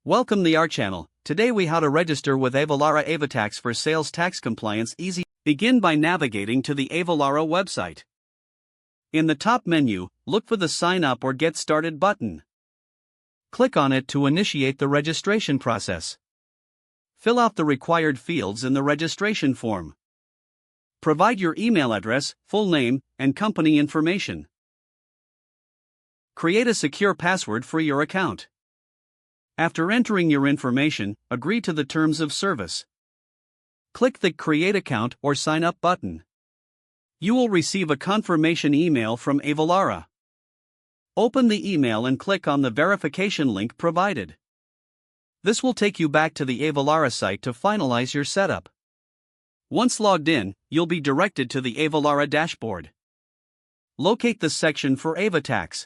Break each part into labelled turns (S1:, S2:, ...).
S1: Welcome to our channel. Today we how to register with Avalara AvaTax for sales tax compliance easy. Begin by navigating to the Avalara website. In the top menu, look for the Sign Up or Get Started button. Click on it to initiate the registration process. Fill out the required fields in the registration form. Provide your email address, full name, and company information. Create a secure password for your account. After entering your information, agree to the terms of service. Click the Create Account or Sign Up button. You will receive a confirmation email from Avalara. Open the email and click on the verification link provided. This will take you back to the Avalara site to finalize your setup. Once logged in, you'll be directed to the Avalara dashboard. Locate the section for AvaTax.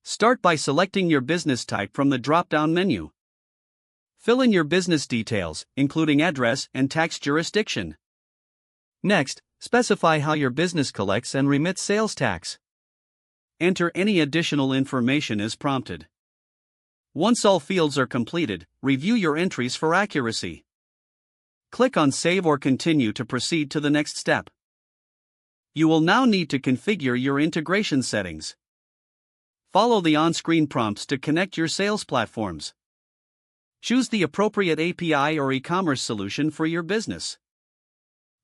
S1: Start by selecting your business type from the drop-down menu. Fill in your business details, including address and tax jurisdiction. Next, specify how your business collects and remits sales tax. Enter any additional information as prompted. Once all fields are completed, review your entries for accuracy. Click on Save or Continue to proceed to the next step. You will now need to configure your integration settings. Follow the on-screen prompts to connect your sales platforms. Choose the appropriate API or e-commerce solution for your business.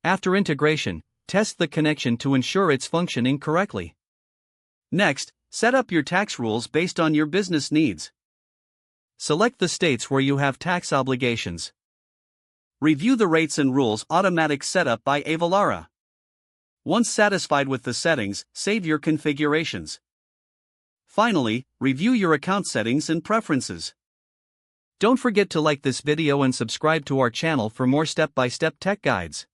S1: After integration, test the connection to ensure it's functioning correctly. Next, set up your tax rules based on your business needs. Select the states where you have tax obligations. Review the rates and rules automatic setup by Avalara. Once satisfied with the settings, save your configurations. Finally, review your account settings and preferences. Don't forget to like this video and subscribe to our channel for more step-by-step tech guides.